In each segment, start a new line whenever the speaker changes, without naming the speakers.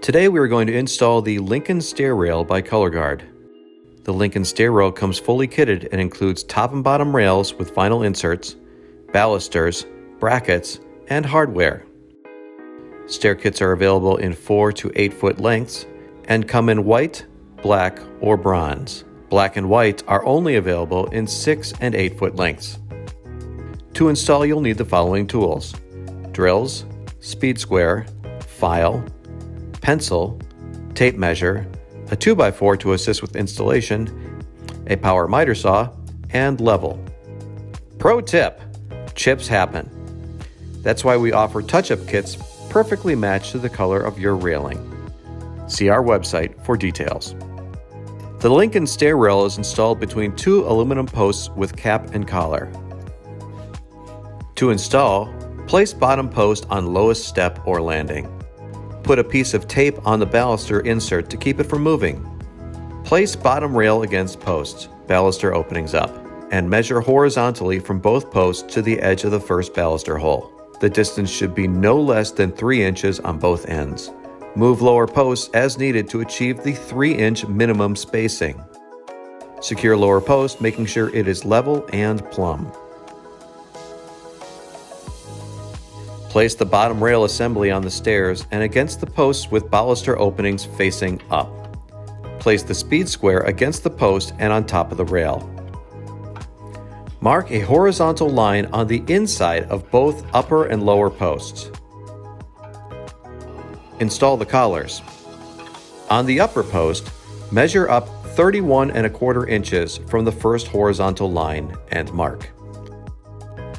Today we are going to install the Lincoln Stair Rail by ColorGuard. The Lincoln Stair Rail comes fully kitted and includes top and bottom rails with vinyl inserts, balusters, brackets, and hardware. Stair kits are available in 4 to 8 foot lengths and come in white, black, or bronze. Black and white are only available in 6 and 8 foot lengths. To install, you'll need the following tools: drills, speed square, file, pencil, tape measure, a 2x4 to assist with installation, a power miter saw, and level. Pro tip: chips happen. That's why we offer touch-up kits perfectly matched to the color of your railing. See our website for details. The Lincoln Stair Rail is installed between 2 aluminum posts with cap and collar. To install, place bottom post on lowest step or landing. Put a piece of tape on the baluster insert to keep it from moving. Place bottom rail against posts, baluster openings up, and measure horizontally from both posts to the edge of the first baluster hole. The distance should be no less than 3 inches on both ends. Move lower posts as needed to achieve the 3-inch minimum spacing. Secure lower post, making sure it is level and plumb. Place the bottom rail assembly on the stairs and against the posts with baluster openings facing up. Place the speed square against the post and on top of the rail. Mark a horizontal line on the inside of both upper and lower posts. Install the collars. On the upper post, measure up 31¼ inches from the first horizontal line and mark.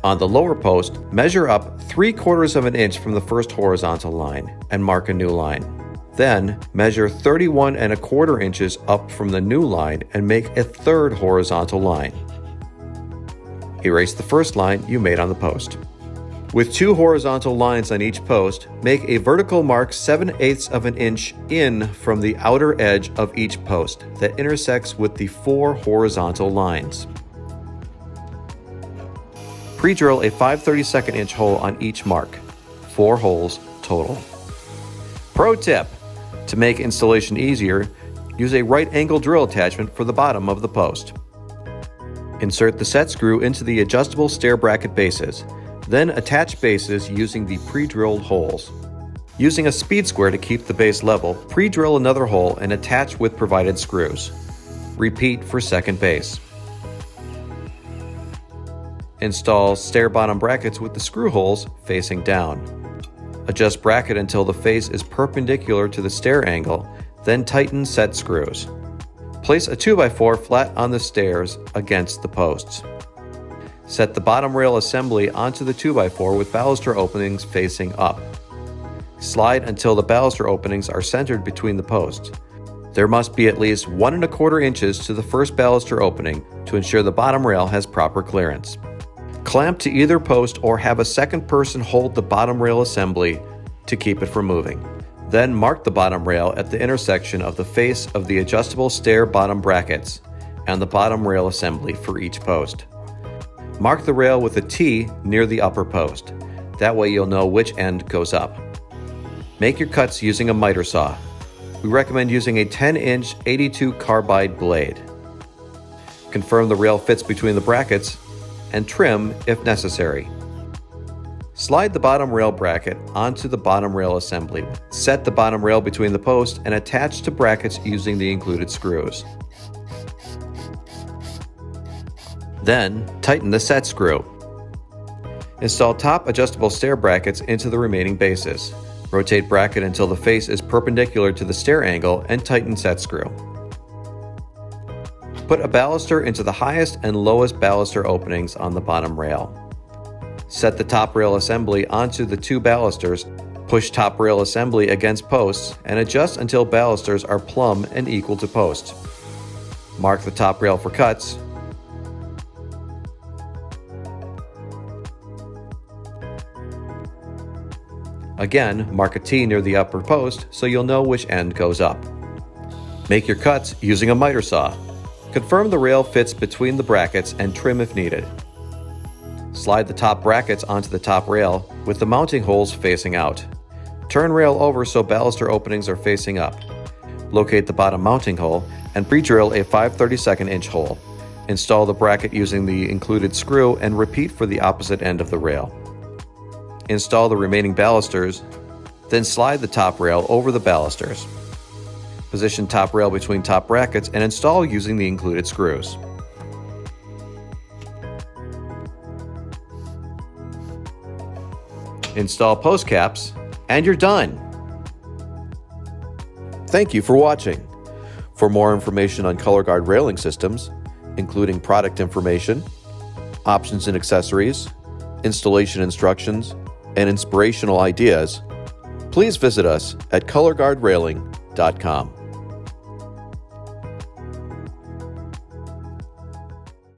On the lower post, measure up 3/4 inch from the first horizontal line and mark a new line. Then, measure 31¼ inches up from the new line and make a third horizontal line. Erase the first line you made on the post. With 2 horizontal lines on each post, make a vertical mark 7/8 inch in from the outer edge of each post that intersects with the 4 horizontal lines. Pre-drill a 5/32 inch hole on each mark. 4 holes total. Pro tip: to make installation easier, use a right angle drill attachment for the bottom of the post. Insert the set screw into the adjustable stair bracket bases. Then attach bases using the pre-drilled holes. Using a speed square to keep the base level, pre-drill another hole and attach with provided screws. Repeat for second base. Install stair bottom brackets with the screw holes facing down. Adjust bracket until the face is perpendicular to the stair angle, then tighten set screws. Place a 2x4 flat on the stairs against the posts. Set the bottom rail assembly onto the 2x4 with baluster openings facing up. Slide until the baluster openings are centered between the posts. There must be at least 1¼ inches to the first baluster opening to ensure the bottom rail has proper clearance. Clamp to either post or have a second person hold the bottom rail assembly to keep it from moving. Then mark the bottom rail at the intersection of the face of the adjustable stair bottom brackets and the bottom rail assembly for each post. Mark the rail with a T near the upper post. That way you'll know which end goes up. Make your cuts using a miter saw. We recommend using a 10-inch 82 carbide blade. Confirm the rail fits between the brackets and trim if necessary. Slide the bottom rail bracket onto the bottom rail assembly. Set the bottom rail between the posts and attach to brackets using the included screws. Then, tighten the set screw. Install top adjustable stair brackets into the remaining bases. Rotate bracket until the face is perpendicular to the stair angle and tighten set screw. Put a baluster into the highest and lowest baluster openings on the bottom rail. Set the top rail assembly onto the 2 balusters. Push top rail assembly against posts and adjust until balusters are plumb and equal to posts. Mark the top rail for cuts. Again, mark a T near the upper post so you'll know which end goes up. Make your cuts using a miter saw. Confirm the rail fits between the brackets and trim if needed. Slide the top brackets onto the top rail with the mounting holes facing out. Turn rail over so baluster openings are facing up. Locate the bottom mounting hole and pre-drill a 5/32 inch hole. Install the bracket using the included screw and repeat for the opposite end of the rail. Install the remaining balusters, then slide the top rail over the balusters. Position top rail between top brackets and install using the included screws. Install post caps, and you're done. Thank you for watching. For more information on ColorGuard railing systems, including product information, options and accessories, installation instructions, and inspirational ideas, please visit us at colorguardrailing.com.